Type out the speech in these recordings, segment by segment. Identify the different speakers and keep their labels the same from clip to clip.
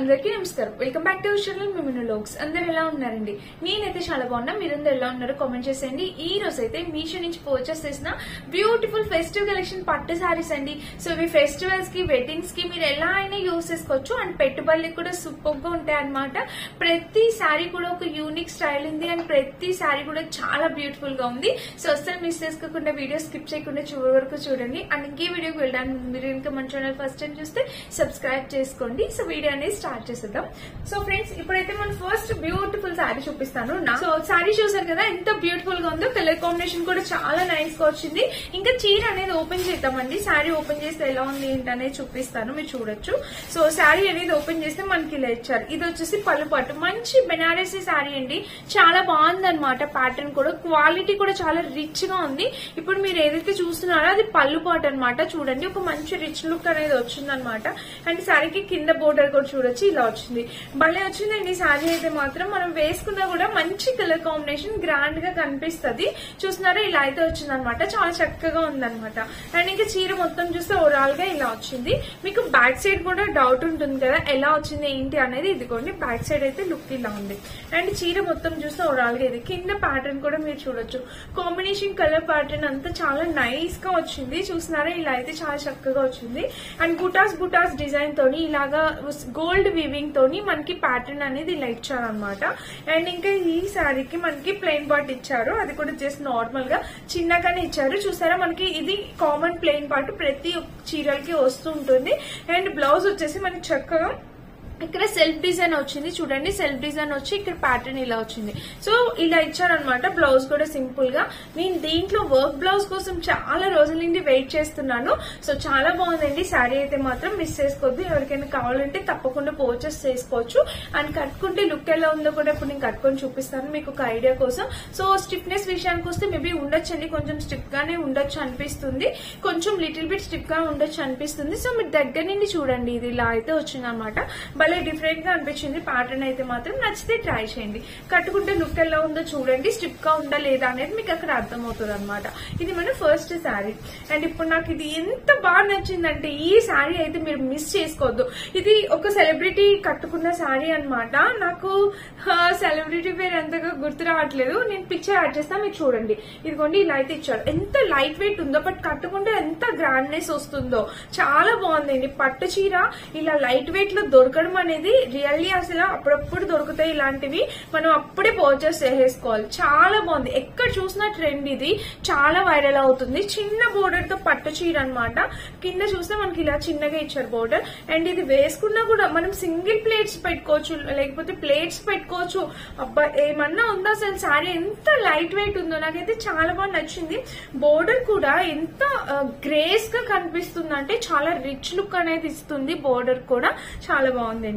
Speaker 1: అందరికీ నమస్కారం. Welcome back to our channel Mimino vlogs. అందరూ ఎలా ఉన్నారండి? నేనైతే చాలా బాగున్నా. మీరందరూ ఎలా ఉన్నారో కామెంట్ చేసేయండి. ఈ రోజు అయితే మీషో నుంచి పర్చేస్ చేసిన బ్యూటిఫుల్ ఫెస్టివ్ కలెక్షన్ పట్టు సారీస్ అండి. సో ఇవి ఫెస్టివల్స్ కి, వెడ్డింగ్స్ కి మీరు ఎలా అయినా యూస్ చేసుకోవచ్చు. అండ్ పెట్టుబడులకు కూడా సూపర్ గా ఉంటాయి అనమాట. ప్రతి సారీ కూడా ఒక యూనిక్ స్టైల్ ఉంది అండ్ ప్రతి సారీ కూడా చాలా బ్యూటిఫుల్ గా ఉంది. సో అసలు మిస్ చేసుకోకుండా వీడియో స్కిప్ చేయకుండా చివరి వరకు చూడండి. అండ్ ఇంకే వీడియోకి వెళ్ళడానికి మీరు ఇంకా మన ఛానల్ ఫస్ట్ టైం చూస్తే సబ్స్క్రైబ్ చేసుకోండి. సో వీడియో అనేది స్టార్ట్ చేసేద్దాం. సో ఫ్రెండ్స్, ఇప్పుడైతే మనం ఫస్ట్ బ్యూటిఫుల్ శారీ చూపిస్తాను. సో శారీ చూసారు కదా ఎంత బ్యూటిఫుల్ గా ఉందో. కలర్ కాంబినేషన్ కూడా చాలా నైస్ గా వచ్చింది. ఇంకా చీర అనేది ఓపెన్ చేద్దామండి. శారీ ఓపెన్ చేస్తే ఎలా ఉంది ఏంటనేది చూపిస్తాను, మీరు చూడొచ్చు. సో శారీ అనేది ఓపెన్ చేస్తే మనకి ఇలా ఇచ్చారు. ఇది వచ్చేసి పళ్ళు పట్టు, మంచి బెనారసీ శారీ అండి. చాలా బాగుంది అనమాట. ప్యాటర్న్ కూడా, క్వాలిటీ కూడా చాలా రిచ్ గా ఉంది. ఇప్పుడు మీరు ఏదైతే చూస్తున్నారో అది పళ్ళు పాటు అనమాట. చూడండి, ఒక మంచి రిచ్ లుక్ అనేది వచ్చింది అనమాట. అండ్ శారీకి కింద బోర్డర్ కూడా చూడొచ్చు, ఇలా వచ్చింది. భలే వచ్చిందండి శారీ అయితే మాత్రం. మనం వేసుకున్నా కూడా మంచి కలర్ కాంబినేషన్, గ్రాండ్ గా కనిపిస్తుంది. చూస్తున్నారా, ఇలా అయితే వచ్చింది అనమాట. చాలా చక్కగా ఉందన్నమాట. అండ్ ఇంకా చీర మొత్తం చూస్తే ఓవరాల్ గా ఇలా వచ్చింది. మీకు బ్యాక్ సైడ్ కూడా డౌట్ ఉంటుంది కదా ఎలా వచ్చింది ఏంటి అనేది. ఇదిగోండి, బ్యాక్ సైడ్ అయితే లుక్ ఇలా ఉంది. అండ్ చీర మొత్తం చూస్తే ఓవరాల్ గా ఇది. కింద ప్యాటర్న్ కూడా మీరు చూడొచ్చు. కాంబినేషన్ కలర్ ప్యాటర్న్ అంతా చాలా నైస్ గా వచ్చింది. చూస్తున్నారా, ఇలా అయితే చాలా చక్కగా వచ్చింది. అండ్ బుటాస్ డిజైన్ తోని ఇలాగా గోల్డ్ వీవింగ్ తోని మనకి ప్యాటర్న్ అనేది ఇలా ఇచ్చారనమాట. అండ్ ఇంకా ఈ శారీకి మనకి ప్లెయిన్ పార్ట్ ఇచ్చారు. అది కూడా జస్ట్ నార్మల్ గా చిన్నగానే ఇచ్చారు. చూసారా, మనకి ఇది కామన్ ప్లెయిన్ పార్ట్ ప్రతి చీరలకి వస్తూ ఉంటుంది. అండ్ బ్లౌజ్ వచ్చేసి మనకి చక్కగా ఇక్కడ సెల్ఫ్ డిజైన్ వచ్చింది. చూడండి, సెల్ఫ్ డిజైన్ వచ్చి ఇక్కడ ప్యాటర్న్ ఇలా వచ్చింది. సో ఇలా ఇచ్చారనమాట. బ్లౌజ్ కూడా సింపుల్ గా. నేను దీంట్లో వర్క్ బ్లౌజ్ కోసం చాలా రోజుల నుండి వెయిట్ చేస్తున్నాను. సో చాలా బాగుందండి శారీ అయితే మాత్రం. మిస్ చేసుకోవద్దు. ఎవరికైనా కావాలంటే తప్పకుండా పర్చేస్ చేసుకోవచ్చు. అండ్ కట్టుకుంటే లుక్ ఎలా ఉందో కూడా ఇప్పుడు నేను కట్టుకొని చూపిస్తాను మీకు ఒక ఐడియా కోసం. సో స్టిఫ్నెస్ విషయానికి వస్తే మేబీ ఉండొచ్చండి, కొంచెం స్టిఫ్ గానే ఉండొచ్చు అనిపిస్తుంది. కొంచెం లిటిల్ బిట్ స్టిఫ్ గా ఉండొచ్చు అనిపిస్తుంది. సో మీరు దగ్గర నుండి చూడండి, ఇది ఇలా అయితే వచ్చిందనమాట. భలే డిఫరెంట్ గా అనిపించింది. ప్యాటర్న్ అయితే మాత్రం నచ్చితే ట్రై చేయండి. కట్టుకుంటే లుక్ ఎలా ఉందో చూడండి. స్టిఫ్ గా ఉందా లేదా అనేది మీకు అక్కడ అర్థమవుతుంది అనమాట. ఇది మన ఫస్ట్ శారీ. అండ్ ఇప్పుడు నాకు ఇది ఎంత బాగా నచ్చిందంటే, ఈ శారీ అయితే మీరు మిస్ చేసుకోవద్దు. ఇది ఒక సెలబ్రిటీ కట్టుకున్న శారీ అనమాట. నాకు సెలబ్రిటీ పేరు ఎంతగా గుర్తు రావట్లేదు. నేను పిక్చర్ యాడ్ చేస్తాను, మీరు చూడండి. ఇదిగోండి, ఇలా అయితే ఇచ్చారు. ఎంత లైట్ వెయిట్ ఉందో, బట్ కట్టుకుంటే ఎంత గ్రాండ్నెస్ వస్తుందో. చాలా బాగుందండి. పట్టు చీర ఇలా లైట్ వెయిట్ లో దొరకడం అనేది రియల్లీ అసలు అప్పుడప్పుడు దొరుకుతాయి ఇలాంటివి. మనం అప్పుడే పర్చేస్ చేసేసుకోవాలి. చాలా బాగుంది. ఎక్కడ చూసినా ట్రెండ్ ఇది. చాలా వైరల్ అవుతుంది. చిన్న బోర్డర్ తో పట్టు చీర అనమాట. కింద చూస్తే మనకి ఇలా చిన్నగా ఇచ్చారు బోర్డర్. అండ్ ఇది వేసుకున్నా కూడా మనం సింగిల్ ప్లేట్స్ పెట్టుకోవచ్చు, లేకపోతే ప్లేట్స్ పెట్టుకోవచ్చు. అబ్బా, ఏమన్నా ఉందో అసలు శారీ ఎంత లైట్ వెయిట్ ఉందో. నాకైతే చాలా బాగా నచ్చింది. బోర్డర్ కూడా ఎంత గ్రేస్ గా కనిపిస్తుంది అంటే చాలా రిచ్ లుక్ అనేది ఇస్తుంది. బోర్డర్ కూడా చాలా బాగుందండి.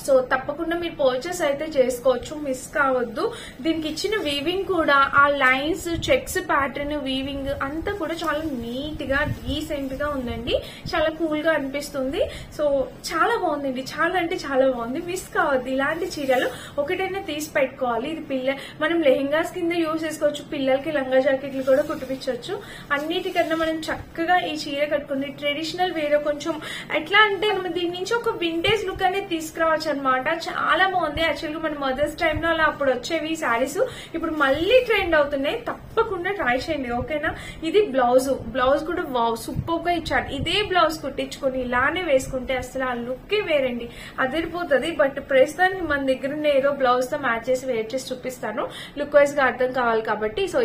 Speaker 1: సో తప్పకుండా మీరు పర్చేస్ అయితే చేసుకోవచ్చు, మిస్ కావద్దు. దీనికి ఇచ్చిన వీవింగ్ కూడా, ఆ లైన్స్, చెక్స్ ప్యాటర్న్, వీవింగ్ అంతా కూడా చాలా నీట్ గా డీసెంట్ గా ఉందండి. చాలా కూల్ గా అనిపిస్తుంది. సో చాలా బాగుందండి. చాలా అంటే చాలా బాగుంది. మిస్ కావద్దు. ఇలాంటి చీరలు ఒకటైనా తీసి పెట్టుకోవాలి. ఇది మనం లెహెంగాస్ కింద యూజ్ చేసుకోవచ్చు. పిల్లలకి లంగా జాకెట్లు కూడా కుట్టిపించవచ్చు. అన్నిటికన్నా మనం చక్కగా ఈ చీర కట్టుకుని ట్రెడిషనల్ వేరే కొంచెం ఎట్లా అంటే మనం దీని నుంచి ఒక వింటేజ్ లుక్ అనేది తీసుకురావచ్చు అనమాట. చాలా బాగుంది. యాక్చువల్ గా మన మదర్స్ టైమ్ లో అలా అప్పుడు వచ్చేవి శారీస్ ఇప్పుడు మళ్ళీ ట్రెండ్ అవుతున్నాయి. తప్పకుండా ట్రై చేయండి, ఓకేనా. ఇది బ్లౌజ్ కూడా వావ్ సూపర్ గా ఇచ్చారు. ఇదే బ్లౌజ్ కుట్టించుకొని ఇలానే వేసుకుంటే అసలు ఆ లుక్ వేరండి, అదిరిపోతుంది. బట్ ప్రస్తుతానికి మన దగ్గర ఉన్న ఏదో బ్లౌజ్ తో మ్యాచ్ చేసి వేర్ చేసి చూపిస్తాను, లుక్ వైజ్ గా అర్థం కావాలి కాబట్టి. సో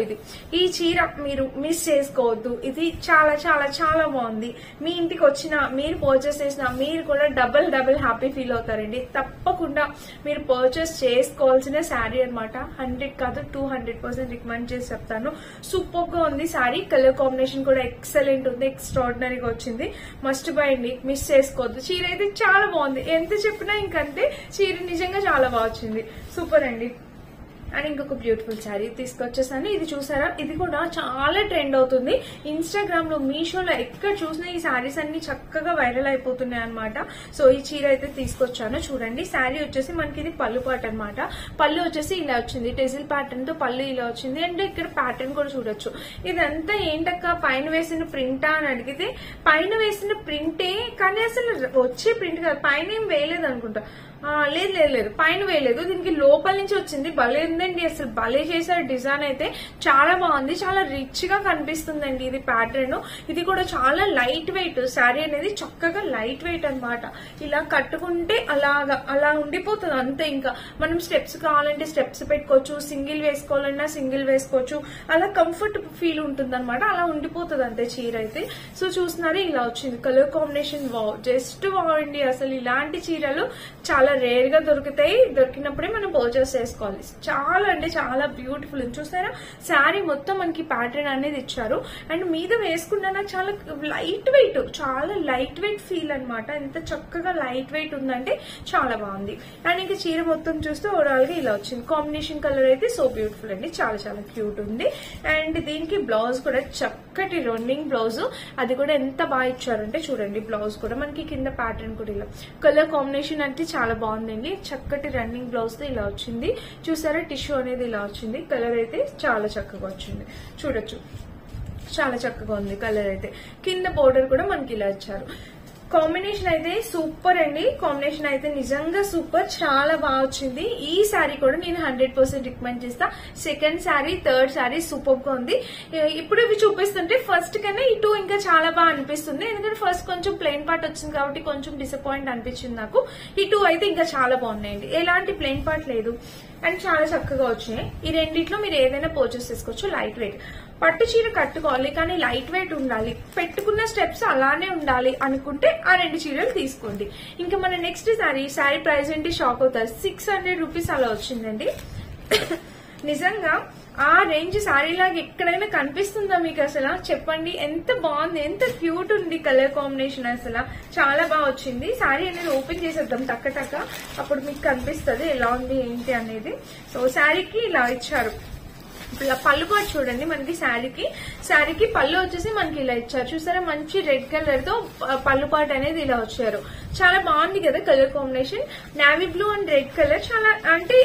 Speaker 1: ఈ చీర మీరు మిస్ చేసుకోవద్దు. ఇది చాలా చాలా చాలా బాగుంది. మీ ఇంటికి వచ్చిన, మీరు పర్చేస్ చేసిన, మీరు కూడా డబుల్ హ్యాపీ ఫీల్ అవుతారండి. తప్పకుండా మీరు పర్చేస్ చేసుకోవాల్సిన శారీ అనమాట. 100 కాదు 200% రికమెండ్ చేసి చెప్తాను. సూపర్ గా ఉంది శారీ. కలర్ కాంబినేషన్ కూడా ఎక్సలెంట్ ఉంది. ఎక్స్ట్రాడినరీగా వచ్చింది. మస్ట్ బై అండి, మిస్ చేసుకోవద్దు. చీర అయితే చాలా బాగుంది. ఎంత చెప్పినా ఇంకంతే. చీర నిజంగా చాలా బాగా వచ్చింది. సూపర్ అండి. అండ్ ఇంకొక బ్యూటిఫుల్ శారీ తీసుకొచ్చేసాను. ఇది చూసారా, ఇది కూడా చాలా ట్రెండ్ అవుతుంది ఇన్స్టాగ్రామ్ లో, మీషోలో ఎక్కడ చూసినా ఈ శారీస్ అన్ని చక్కగా వైరల్ అయిపోతున్నాయి అనమాట. సో ఈ చీర అయితే తీసుకొచ్చాను. చూడండి, శారీ వచ్చేసి మనకి ఇది పళ్ళు పాట అనమాట. పళ్ళు వచ్చేసి ఇలా వచ్చింది, టెజిల్ ప్యాటర్న్ తో పళ్ళు ఇలా వచ్చింది. అండ్ ఇక్కడ ప్యాటర్న్ కూడా చూడొచ్చు. ఇదంతా ఏంటక్క పైన వేసిన ప్రింటా అని అడిగితే, పైన వేసిన ప్రింటే, కానీ అసలు వచ్చే ప్రింట్ కాదు, పైన ఏం వేయలేదు అనుకుంటా. లేదు లేదు లేదు, పైన వేయలేదు, దీనికి లోపల నుంచి వచ్చింది. భలే ఉందండి, అసలు భలే చేశారు. డిజైన్ అయితే చాలా బాగుంది, చాలా రిచ్ గా కనిపిస్తుందండి ఇది ప్యాటర్న్. ఇది కూడా చాలా లైట్ వెయిట్ శారీ అనేది, చక్కగా లైట్ వెయిట్ అనమాట. ఇలా కట్టుకుంటే అలా ఉండిపోతుంది అంతే. ఇంకా మనం స్టెప్స్ కావాలంటే స్టెప్స్ పెట్టుకోవచ్చు, సింగిల్ వేసుకోవాలన్నా సింగిల్ వేసుకోవచ్చు, అలా కంఫర్ట్ ఫీల్ ఉంటుంది అనమాట. అలా ఉండిపోతుంది అంతే చీర అయితే. సో చూస్తున్నారు, ఇలా వచ్చింది colour combination. Wow, just wow అండి. అసలు ఇలాంటి చీరలు చాలా రేర్ గా దొరుకుతాయి, దొరికినప్పుడే మనం పర్చేస్ చేసుకోవాలి. చాలా అంటే చాలా బ్యూటిఫుల్. చూసారా, శారీ మొత్తం మనకి ప్యాటర్న్ అనేది ఇచ్చారు. అండ్ మీద వేసుకున్నా నాకు చాలా లైట్ వెయిట్, చాలా లైట్ వెయిట్ ఫీల్ అనమాట. ఎంత చక్కగా లైట్ వెయిట్ ఉందంటే చాలా బాగుంది. అండ్ ఇంకా చీర మొత్తం చూస్తే ఓవరాల్ గా ఇలా వచ్చింది. కాంబినేషన్ కలర్ అయితే సో బ్యూటిఫుల్ అండి, చాలా చాలా క్యూట్ ఉంది. అండ్ దీనికి బ్లౌజ్ కూడా చక్కటి రన్నింగ్ బ్లౌజ్, అది కూడా ఎంత బాగా ఇచ్చారంటే చూడండి. బ్లౌజ్ కూడా మనకి కింద ప్యాటర్న్ కూడా ఇలా, కలర్ కాంబినేషన్ అంటే చాలా బాగుందండి. చక్కటి రన్నింగ్ బ్లౌజ్ తో ఇలా వచ్చింది. చూసారా, టిష్యూ అనేది ఇలా వచ్చింది. కలర్ అయితే చాలా చక్కగా వచ్చింది, చూడొచ్చు, చాలా చక్కగా ఉంది కలర్ అయితే. కింద బోర్డర్ కూడా మనకి ఇలా ఇచ్చారు. కాంబినేషన్ అయితే సూపర్ అండి, కాంబినేషన్ అయితే నిజంగా సూపర్, చాలా బాగా వచ్చింది. ఈ శారీ కూడా నేను 100% రికమెండ్ చేస్తా. Second sari, third sari super గా ఉంది. ఇప్పుడు ఇవి చూపిస్తుంటే ఫస్ట్ కన్నా ఈ టూ ఇంకా చాలా బాగా అనిపిస్తుంది. ఎందుకంటే ఫస్ట్ కొంచెం ప్లెయిన్ పార్ట్ వచ్చింది కాబట్టి కొంచెం డిసప్పాయింట్ అనిపించింది నాకు. ఈ టూ అయితే ఇంకా చాలా బాగున్నాయండి, ఎలాంటి ప్లెయిన్ పార్ట్ లేదు అండ్ చాలా చక్కగా వచ్చినాయి. ఈ రెండిట్లో మీరు ఏదైనా పర్చేస్ చేసుకోవచ్చు. లైట్ వెయిట్ పట్టు చీర కట్టుకోవాలి కానీ లైట్ వెయిట్ ఉండాలి, పెట్టుకున్న స్టెప్స్ అలానే ఉండాలి అనుకుంటే ఆ రెండు చీరలు తీసుకోండి. ఇంకా మన నెక్స్ట్ శారీ ప్రైస్ ఏంటి షాక్ అవుతారు. 600 రూపీస్ అలా వచ్చిందండి. నిజంగా ఆ రేంజ్ శారీ లాగా ఎక్కడైనా కనిపిస్తుందా మీకు? అసలు చెప్పండి, ఎంత బాగుంది, ఎంత క్యూట్ ఉంది కలర్ కాంబినేషన్, అసలు చాలా బాగా వచ్చింది. శారీ అనేది ఓపెన్ చేసేద్దాం టక్క టక్క, అప్పుడు మీకు కనిపిస్తుంది ఎలా ఉంది ఏంటి అనేది. సో శారీకి ఇలా ఇచ్చారు. పళ్ళు పాటు చూడండి, మనకి శారీకి పళ్ళు వచ్చేసి మనకి ఇలా ఇచ్చారు. చూసారా, మంచి రెడ్ కలర్ తో పళ్ళు పాటు అనేది ఇలా వచ్చారు. చాలా బాగుంది కదా colour combination. Navy blue and red colour చాలా అంటే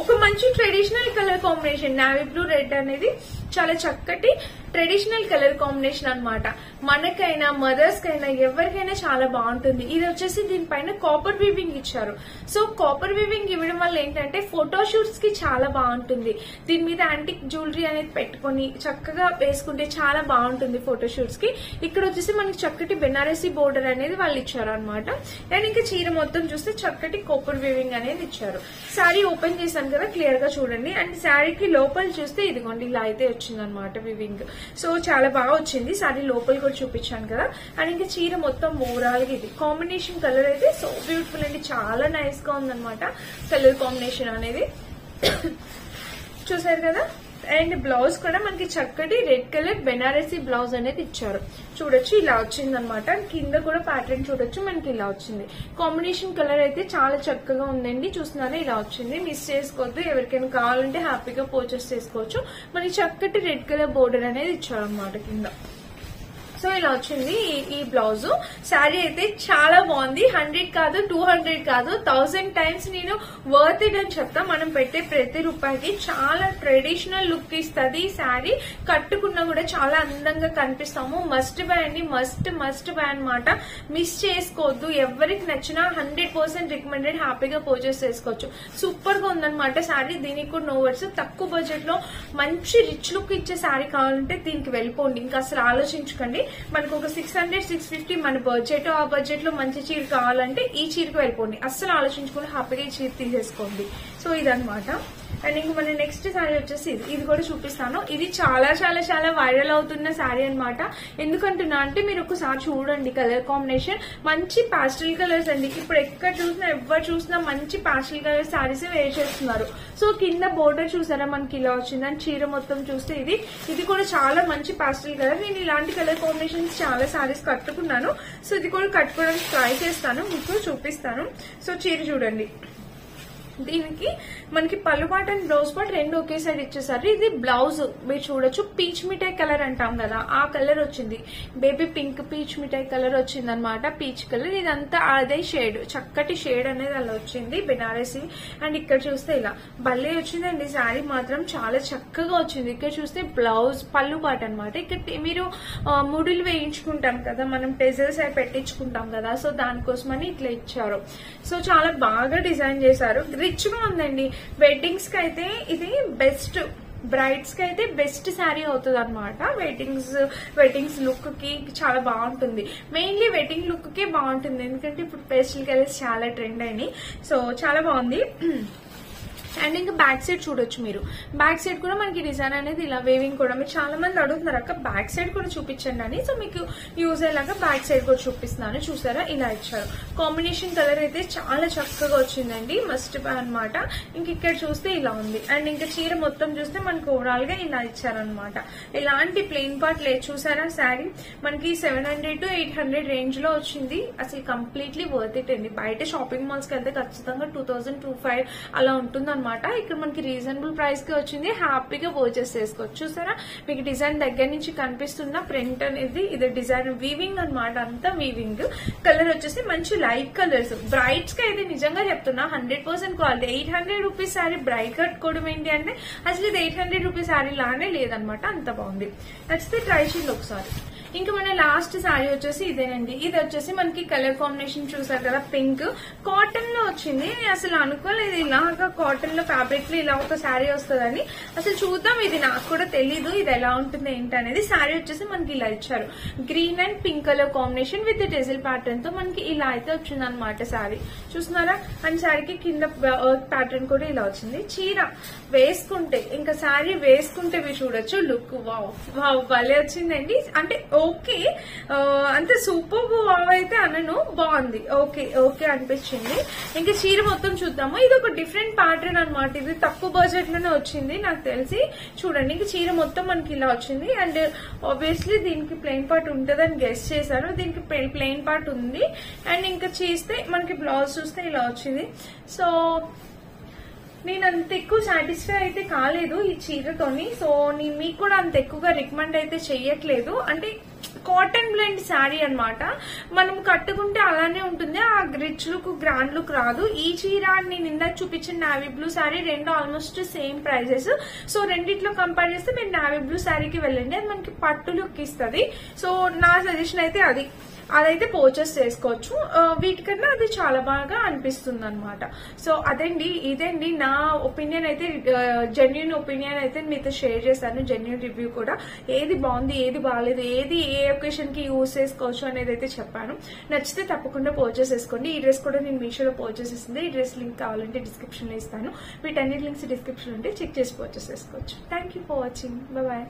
Speaker 1: ఒక మంచి traditional colour combination. Navy blue red అనేది చాలా చక్కటి ట్రెడిషనల్ కలర్ కాంబినేషన్ అనమాట. మనకైనా మదర్స్ కైనా ఎవరికైనా చాలా బాగుంటుంది. ఇది వచ్చేసి దీనిపైన కాపర్ వీవింగ్ ఇచ్చారు. సో కాపర్ వీవింగ్ ఇవ్వడం వల్ల ఏంటంటే ఫోటోషూట్స్ కి చాలా బాగుంటుంది. దీని మీద యాంటిక్ జ్యువెలరీ అనేది పెట్టుకుని చక్కగా వేసుకుంటే చాలా బాగుంటుంది ఫోటోషూట్స్ కి. ఇక్కడ వచ్చేసి మనకి చక్కటి బెనారసీ బోర్డర్ అనేది వాళ్ళు ఇచ్చారు అనమాట. అండ్ ఇంకా చీర మొత్తం చూస్తే చక్కటి కాపర్ వీవింగ్ అనేది ఇచ్చారు. శారీ ఓపెన్ చేశాను కదా, క్లియర్ గా చూడండి. అండ్ శారీకి లోపల చూస్తే ఇదిగోండి ఇలా అయితే వచ్చిందనమాట వివింగ్. సో చాలా బాగా వచ్చింది. శారీ లోపల కూడా చూపించాను కదా. అండ్ ఇంకా చీర మొత్తం ఓవరాల్ గా ఇది కాంబినేషన్ కలర్ అయితే సో బ్యూటిఫుల్ అండి, చాలా నైస్ గా ఉందన్నమాట కలర్ కాంబినేషన్ అనేది. చూసారు కదా. అండ్ బ్లౌజ్ కూడా మనకి చక్కటి రెడ్ కలర్ బెనారసీ బ్లౌజ్ అనేది ఇచ్చారు. చూడొచ్చు, ఇలా వచ్చింది అనమాట. కింద కూడా ప్యాటర్న్ చూడొచ్చు, మనకి ఇలా వచ్చింది. కాంబినేషన్ కలర్ అయితే చాలా చక్కగా ఉందండి. చూస్తున్నారా, ఇలా వచ్చింది. మిస్ చేసుకోవద్దు, ఎవరికైనా కావాలంటే హ్యాపీగా పర్చేస్ చేసుకోవచ్చు. మనకి చక్కటి రెడ్ కలర్ బోర్డర్ అనేది ఇచ్చారు అనమాట కింద. సో ఇలా వచ్చింది ఈ బ్లౌజ్. శారీ అయితే చాలా బాగుంది. 100 కాదు, 200 కాదు, 1000 టైమ్స్ నేను వర్త్ ఇట్ అని చెప్తా. మనం పెట్టే ప్రతి రూపాయికి చాలా ట్రెడిషనల్ లుక్ ఇస్తుంది. శారీ కట్టుకున్నా కూడా చాలా అందంగా కనిపిస్తాము. మస్ట్ బై అండి, మస్ట్ బై అనమాట. మిస్ చేసుకోవద్దు. ఎవరికి నచ్చినా 100% రికమెండెడ్, హ్యాపీగా పర్చేస్ చేసుకోవచ్చు. సూపర్ గా ఉందన్నమాట శారీ. దీనికి కూడా నో వర్డ్స్. తక్కువ బడ్జెట్ లో మంచి రిచ్ లుక్ ఇచ్చే శారీ కావాలంటే దీనికి వెళ్ళిపోండి, ఇంకా అసలు ఆలోచించుకోండి. మనకు ఒక 600, 650 మన బడ్జెట్, ఆ బడ్జెట్ లో మంచి చీర కావాలంటే ఈ చీరకు వెళ్ళిపోండి. అస్సలు ఆలోచించుకుని హ్యాపీగా ఈ చీర తీసేసుకోండి. సో ఇదనమాట. అండ్ ఇంక మన నెక్స్ట్ శారీ వచ్చేసి ఇది కూడా చూపిస్తాను. ఇది చాలా చాలా చాలా వైరల్ అవుతున్న శారీ అనమాట. ఎందుకంటున్నా అంటే మీరు ఒకసారి చూడండి కలర్ కాంబినేషన్. మంచి పాస్టల్ కలర్స్ అండి. ఇప్పుడు ఎక్కడ చూసినా ఎవరు చూసినా మంచి పాస్టల్ కలర్ శారీస్ వేర్ చేస్తున్నారు. సో కింద బోర్డర్ చూసారా మనకి ఇలా వచ్చింది. అండ్ చీర మొత్తం చూస్తే ఇది కూడా చాలా మంచి పాస్టల్ కలర్. నేను ఇలాంటి కలర్ కాంబినేషన్స్ చాలా శారీస్ కట్టుకున్నాను. సో ఇది కూడా కట్టుకోవడానికి ట్రై చేస్తాను, మీకు చూపిస్తాను. సో చీర చూడండి, దీనికి మనకి పళ్ళు పాట అండ్ బ్లౌజ్ పార్ట్ రెండు ఒకే సైడ్ ఇచ్చేసారు. ఇది బ్లౌజ్ మీరు చూడొచ్చు, పీచ్ మిఠాయి కలర్ అంటాం కదా ఆ కలర్ వచ్చింది. బేబీ పింక్ పీచ్ మిఠాయి కలర్ వచ్చింది అనమాట. పీచ్ కలర్ ఇదంతా అదే షేడ్, చక్కటి షేడ్ అనేది అలా వచ్చింది బెనారసి. అండ్ ఇక్కడ చూస్తే ఇలా భలే వచ్చిందండి శారీ మాత్రం, చాలా చక్కగా వచ్చింది. ఇక్కడ చూస్తే బ్లౌజ్ పళ్ళు పాట అనమాట. ఇక్కడ మీరు ముడులు వేయించుకుంటాం కదా మనం, టెజల్స్ అవి పెట్టించుకుంటాం కదా, సో దానికోసమని ఇట్లా ఇచ్చారు. సో చాలా బాగా డిజైన్ చేశారు, రిచ్ గా ఉందండి. వెడ్డింగ్స్ కి అయితే ఇది బెస్ట్, బ్రైడ్స్ కి అయితే బెస్ట్ శారీ అవుతుంది అనమాట. వెడ్డింగ్స్ లుక్ కి చాలా బాగుంటుంది. మెయిన్లీ వెడ్డింగ్ లుక్ కి బాగుంటుంది, ఎందుకంటే ఇప్పుడు పేస్టల్ కలర్స్ చాలా ట్రెండ్ అయినాయి. సో చాలా బాగుంది. అండ్ ఇంకా బ్యాక్ సైడ్ చూడొచ్చు మీరు, బ్యాక్ సైడ్ కూడా మనకి డిజైన్ అనేది ఇలా వేవింగ్ కూడా. మీరు చాలా మంది అడుగుతున్నారు అక్క బ్యాక్ సైడ్ కూడా చూపించండి అని, సో మీకు యూజ్ అయ్యేలాగా బ్యాక్ సైడ్ కూడా చూపిస్తున్నాను. చూసారా ఇలా ఇచ్చారు. కాంబినేషన్ కలర్ అయితే చాలా చక్కగా వచ్చిందండి, మస్ట్ అనమాట. ఇంక ఇక్కడ చూస్తే ఇలా ఉంది. అండ్ ఇంకా చీర మొత్తం చూస్తే మనకి ఓవరాల్ గా ఇలా ఇచ్చారనమాట. ఇలాంటి ప్లెయిన్ పార్ట్ లేదు చూసారా. శారీ మనకి 700 to 800 రేంజ్ లో వచ్చింది. అసలు కంప్లీట్లీ వర్త్ ఇట్ అండి. బయట షాపింగ్ మాల్స్ కి వెళ్తే ఖచ్చితంగా 2000, 2500 అలా ఉంటుంది అనమాట. ఇక్కడ మనకి రీజనబుల్ ప్రైస్ కి వచ్చింది, హ్యాపీగా పర్చేస్ చేసుకోవచ్చు. చూసారా మీకు డిజైన్ దగ్గర నుంచి కనిపిస్తున్న ప్రింట్ అనేది ఇది డిజైన్ వీవింగ్ అనమాట, అంతా వీవింగ్. కలర్ వచ్చేసి మంచి లైట్ కలర్స్. బ్రైడ్స్ కి అయితే నిజంగా చెప్తున్నా 100% క్వాలిటీ. 800 రూపీస్ శారీ బ్రైడ్ కట్టుకోవడం ఏంటి అంటే అసలు ఇది 800 రూపీస్ శారీ లానే లేదనమాట, అంత బాగుంది. నచ్చితే ట్రై చేయండి ఒకసారి. ఇంకా మన లాస్ట్ శారీ వచ్చేసి ఇదేనండి. ఇది వచ్చేసి మనకి కలర్ కాంబినేషన్ చూసారు కదా, పింక్ కాటన్ లో వచ్చింది. అసలు అనుకోలేదు ఇలాగా కాటన్ లో ఫ్యాబ్రిక్ లో ఇలా ఒక శారీ వస్తుందని. అసలు చూద్దాం, ఇది నాకు కూడా తెలీదు ఇది ఎలా ఉంటుంది ఏంటి అనేది. శారీ వచ్చేసి మనకి ఇలా ఇచ్చారు, green and pink colour combination with tassel pattern తో మనకి ఇలా అయితే వచ్చింది అనమాట శారీ. చూస్తున్నారా. అండ్ శారీకి కింద ప్యాటర్న్ కూడా ఇలా వచ్చింది. చీర వేసుకుంటే ఇంకా శారీ వేసుకుంటే మీరు చూడొచ్చు లుక్ వావ్ వావ్ భలే వచ్చిందండి. అంటే ఓకే అంతే సూపర్ వావ్ అయితే అనను, బాగుంది, ఓకే ఓకే అనిపించింది. ఇంకా చీర మొత్తం చూద్దాము. ఇది ఒక డిఫరెంట్ ప్యాటర్న్ అనమాట. ఇది తక్కువ బడ్జెట్ లోనే వచ్చింది నాకు తెలిసి. చూడండి ఇంకా చీర మొత్తం మనకి ఇలా వచ్చింది. అండ్ ఆబ్వియస్లీ దీనికి ప్లెయిన్ పార్ట్ ఉంటుందని గెస్ చేశారు, దీనికి ప్లెయిన్ పార్ట్ ఉంది. అండ్ ఇంకా చేస్తే మనకి బ్లౌజ్ చూస్తే ఇలా వచ్చింది. సో నేను అంత ఎక్కువ సాటిస్ఫై అయితే కాలేదు ఈ చీరతోని. సో నేను మీకు కూడా అంత ఎక్కువగా రికమెండ్ అయితే చెయ్యట్లేదు. అంటే కాటన్ బ్లెండ్ శారీ అనమాట, మనం కట్టుకుంటే అలానే ఉంటుంది, ఆ రిచ్ లుక్ గ్రాండ్ లుక్ రాదు. ఈ చీర నేను ఇందాక చూపించిన నావీ బ్లూ శారీ రెండు ఆల్మోస్ట్ సేమ్ ప్రైజెస్. సో రెండిట్లో కంపేర్ చేస్తే మీరు నావీ బ్లూ శారీకి వెళ్ళండి, అది మనకి పట్టు లుక్ ఇస్తుంది. సో నా సజెషన్ అయితే అదైతే పర్చేస్ చేసుకోవచ్చు. వీటికన్నా అది చాలా బాగా అనిపిస్తుంది అనమాట. సో ఇదండి నా ఒపీనియన్ అయితే, జెన్యూన్ ఒపీనియన్ అయితే మీతో షేర్ చేశాను, జెన్యూన్ రివ్యూ కూడా. ఏది బాగుంది ఏది బాగాలేదు, ఏది ఏ ఒకేషన్ కి యూజ్ చేసుకోవచ్చు అనేది అయితే చెప్పాను. నచ్చితే తప్పకుండా పర్చేస్ చేసుకోండి. ఈ డ్రెస్ కూడా నేను మీషోలో పర్చేస్ చేసింది. ఈ డ్రెస్ లింక్ కావాలంటే డిస్క్రిప్షన్ లో ఇస్తాను. వీటన్నిటి లింక్స్ డిస్క్రిప్షన్ ఉంటే చెక్ చేసి పర్చేస్ చేసుకోవచ్చు. Thank you for watching. Bye.